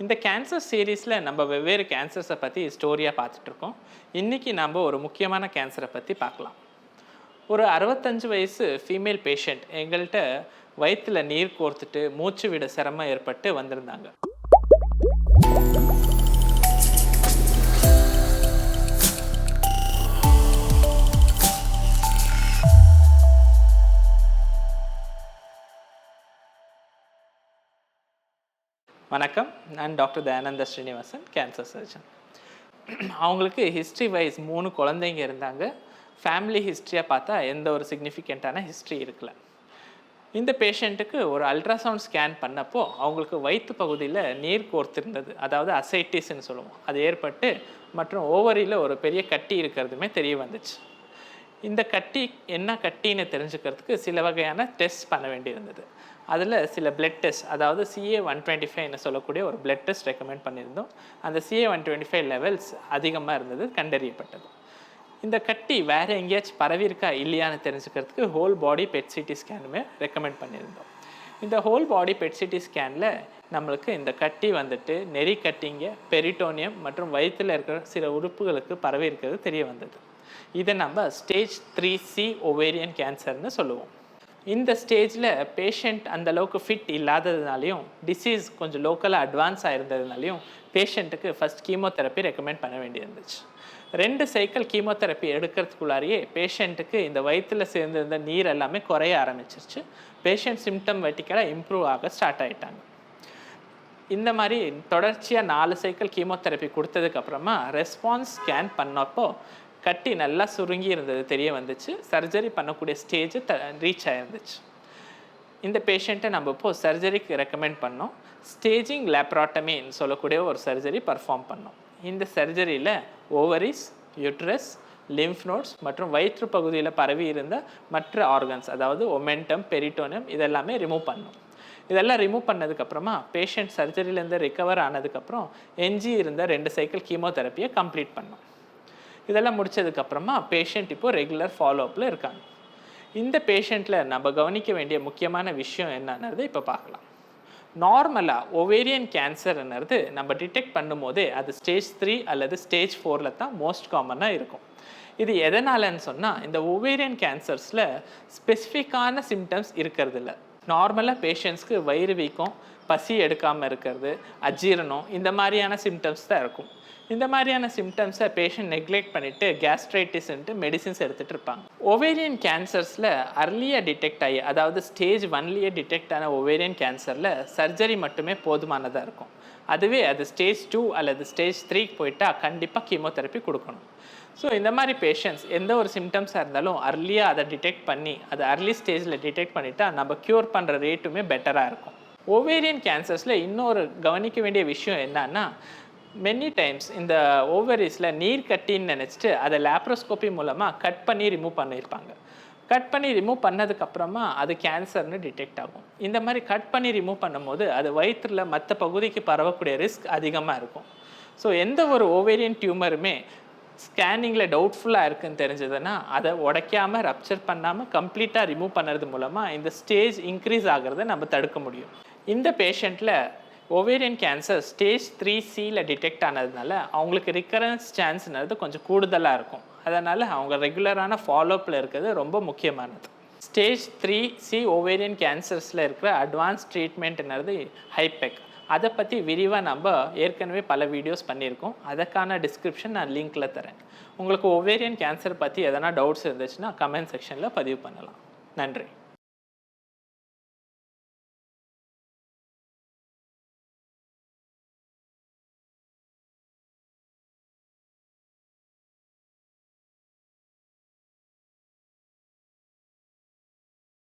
இந்த கேன்சர் சீரீஸில் நம்ம வெவ்வேறு கேன்சர்ஸை பற்றி ஸ்டோரியாக பார்த்துட்ருக்கோம். இன்றைக்கி நம்ம ஒரு முக்கியமான கேன்சரை பற்றி பார்க்கலாம். ஒரு 65 வயசு ஃபீமேல் பேஷண்ட் எங்கள்கிட்ட வயிற்றில் நீர் கோர்த்துட்டு மூச்சு விட சிரமம் ஏற்பட்டு வந்திருந்தாங்க. வணக்கம், நான் doctor Dayananda Srinivasan, cancer surgeon. அவங்களுக்கு ஹிஸ்ட்ரி வைஸ் 3 குழந்தைங்க இருந்தாங்க. ஃபேமிலி ஹிஸ்ட்ரியாக பார்த்தா எந்த ஒரு சிக்னிஃபிகண்ட்டான ஹிஸ்ட்ரி இருக்கல. இந்த பேஷண்ட்டுக்கு ஒரு அல்ட்ராசவுண்ட் ஸ்கேன் பண்ணப்போ அவங்களுக்கு வயிற்று பகுதியில் நீர் கோர்த்திருந்தது, அதாவது அசைட்டிஸ்ன்னு சொல்லுவோம், அது ஏற்பட்டு மற்றும் ஓவரியில் ஒரு பெரிய கட்டி இருக்கிறதுமே தெரிய வந்துச்சு. இந்த கட்டி என்ன கட்டின்னு தெரிஞ்சுக்கிறதுக்கு சில வகையான டெஸ்ட் பண்ண வேண்டியிருந்தது. அதில் சில பிளட் டெஸ்ட், அதாவது CA-125 சொல்லக்கூடிய ஒரு பிளட் டெஸ்ட் ரெக்கமெண்ட் பண்ணியிருந்தோம். அந்த CA-125 லெவல்ஸ் அதிகமாக இருந்தது, கண்டறியப்பட்டது. இந்த கட்டி வேறு எங்கேயாச்சும் பரவி இருக்கா இல்லையான்னு தெரிஞ்சுக்கிறதுக்கு ஹோல் பாடி பெட் சிடி ஸ்கேனுமே ரெக்கமெண்ட் பண்ணியிருந்தோம். இந்த ஹோல் பாடி பெட் சிடி ஸ்கேனில் நம்மளுக்கு இந்த கட்டி வந்துட்டு நெறி கட்டிங்க, பெரிட்டோனியம் மற்றும் வயிற்றில் இருக்கிற சில உறுப்புகளுக்கு பரவி இருக்கிறது தெரிய வந்தது. இதை நம்ம ஸ்டேஜ் 3C ஓவேரியன் கேன்சர்னு சொல்லுவோம். இந்த ஸ்டேஜில் பேஷண்ட் அந்தளவுக்கு ஃபிட் இல்லாததுனாலையும் டிசீஸ் கொஞ்சம் லோக்கலாக அட்வான்ஸ் ஆகிருந்ததுனாலையும் பேஷண்ட்டுக்கு ஃபஸ்ட் கீமோதெரப்பி ரெக்கமெண்ட் பண்ண வேண்டியிருந்துச்சு. 2 சைக்கிள் கீமோதெரப்பி எடுக்கிறதுக்குள்ளாரியே பேஷண்ட்டுக்கு இந்த வயிற்றில் சேர்ந்திருந்த நீர் எல்லாமே குறைய ஆரம்பிச்சிருச்சு. பேஷண்ட் சிம்டமேட்டிக்கலாக இம்ப்ரூவ் ஆக ஸ்டார்ட் ஆகிட்டாங்க. இந்த மாதிரி தொடர்ச்சியாக 4 சைக்கிள் கீமோதெரப்பி கொடுத்ததுக்கப்புறமா ரெஸ்பான்ஸ் ஸ்கேன் பண்ணப்போ கட்டி நல்லா சுருங்கி இருந்தது தெரிய வந்துச்சு. சர்ஜரி பண்ணக்கூடிய ஸ்டேஜ் ரீச் ஆகிருந்துச்சு. இந்த பேஷண்ட்டை நம்ம இப்போது சர்ஜரிக்கு ரெக்கமெண்ட் பண்ணோம். ஸ்டேஜிங் லேப்ராட்டமின்னு சொல்லக்கூடிய ஒரு சர்ஜரி பர்ஃபார்ம் பண்ணோம். இந்த சர்ஜரியில் ஓவரிஸ், யூட்ரஸ், லிம்ஃப் நோட்ஸ் மற்றும் வயிற்று பகுதியில் பரவி இருந்த மற்ற ஆர்கன்ஸ், அதாவது ஒமெண்டம், பெரிட்டோனியம், இதெல்லாமே ரிமூவ் பண்ணோம். இதெல்லாம் ரிமூவ் பண்ணதுக்கப்புறமா பேஷண்ட் சர்ஜரியிலேருந்து ரிகவர் ஆனதுக்கப்புறம் எஞ்சி இருந்த 2 சைக்கிள் கீமோதெரப்பியை கம்ப்ளீட் பண்ணோம். இதெல்லாம் முடித்ததுக்கப்புறமா பேஷண்ட் இப்போது ரெகுலர் ஃபாலோஅப்பில் இருக்காங்க. இந்த பேஷண்ட்டில் நம்ம கவனிக்க வேண்டிய முக்கியமான விஷயம் என்னன்றது இப்போ பார்க்கலாம். நார்மலாக ஓவேரியன் கேன்சர்ன்றது நம்ம டிடெக்ட் பண்ணும்போதே அது ஸ்டேஜ் 3 அல்லது ஸ்டேஜ் 4 தான் மோஸ்ட் காமனாக இருக்கும். இது எதனாலன்னு சொன்னால், இந்த ஓவேரியன் கேன்சர்ஸில் ஸ்பெசிஃபிக்கான சிம்டம்ஸ் இருக்கிறதில்ல. நார்மலாக பேஷண்ட்ஸ்க்கு வயிறு வீக்கம், பசி எடுக்காமல் இருக்கிறது, அஜீரணம், இந்த மாதிரியான சிம்டம்ஸ் தான் இருக்கும். இந்த மாதிரியான சிம்டம்ஸை பேஷண்ட் நெக்லெக்ட் பண்ணிவிட்டு கேஸ்ட்ரைட்டிஸ்ன்ட்டு மெடிசின்ஸ் எடுத்துகிட்டு இருப்பாங்க. ஓவேரியன் கேன்சர்ஸில் அர்லியாக டிடெக்ட் ஆகி, அதாவது ஸ்டேஜ் 1லேயே டிடெக்ட் ஆன ஓவேரியன் கேன்சரில் சர்ஜரி மட்டுமே போதுமானதாக இருக்கும். அதுவே அது ஸ்டேஜ் 2 அல்லது ஸ்டேஜ் 3 போயிட்டால் கண்டிப்பாக கீமோதெரப்பி கொடுக்கணும். ஸோ இந்த மாதிரி பேஷண்ட்ஸ் எந்த ஒரு சிம்டம்ஸாக இருந்தாலும் அர்லியாக அதை டிடெக்ட் பண்ணி அதை அர்லி ஸ்டேஜில் டிடெக்ட் பண்ணிவிட்டால் நம்ம க்யூர் பண்ணுற ரேட்டுமே பெட்டராக இருக்கும். ஓவேரியன் கேன்சர்ஸில் இன்னொரு கவனிக்க வேண்டிய விஷயம் என்னன்னா, மெனி டைம்ஸ் இந்த ஓவரிஸில் நீர் கட்டின்னு நினச்சிட்டு அதை லேப்ரோஸ்கோப்பி மூலமாக கட் பண்ணி ரிமூவ் பண்ணியிருப்பாங்க. கட் பண்ணி ரிமூவ் பண்ணதுக்கப்புறமா அது கேன்சர்னு டிடெக்ட் ஆகும். இந்த மாதிரி கட் பண்ணி ரிமூவ் பண்ணும்போது அது வயிற்றில் மற்ற பகுதிக்கு பரவக்கூடிய ரிஸ்க் அதிகமாக இருக்கும். ஸோ எந்த ஒரு ஓவேரியன் டியூமருமே ஸ்கேனிங்கில் டவுட்ஃபுல்லாக இருக்குதுன்னு தெரிஞ்சதுன்னா அதை உடைக்காமல், ரப்சர் பண்ணாமல் கம்ப்ளீட்டாக ரிமூவ் பண்ணுறது மூலமாக இந்த ஸ்டேஜ் இன்க்ரீஸ் ஆகிறத நம்ம தடுக்க முடியும். இந்த பேஷண்ட்டில் ஓவேரியன் கேன்சர் ஸ்டேஜ் 3Cயில் டிடெக்ட் ஆனதுனால அவங்களுக்கு ரிக்கரன்ஸ் சான்ஸ்ன்றது கொஞ்சம் கூடுதலாக இருக்கும். அதனால் அவங்க ரெகுலரான ஃபாலோஅப்பில் இருக்கிறது ரொம்ப முக்கியமானது. ஸ்டேஜ் 3C ஓவேரியன் கேன்சர்ஸில் இருக்கிற அட்வான்ஸ் ட்ரீட்மெண்ட்ன்றது ஹைபெக். அதை பற்றி விரிவாக நம்ம ஏற்கனவே பல வீடியோஸ் பண்ணியிருக்கோம். அதுக்கான டிஸ்கிரிப்ஷன் நான் லிங்க்கில் தரேன். உங்களுக்கு ஓவேரியன் கேன்சர் பற்றி எதனா டவுட்ஸ் இருந்துச்சுன்னா கமெண்ட் செக்ஷனில் பதிவு பண்ணலாம். நன்றி.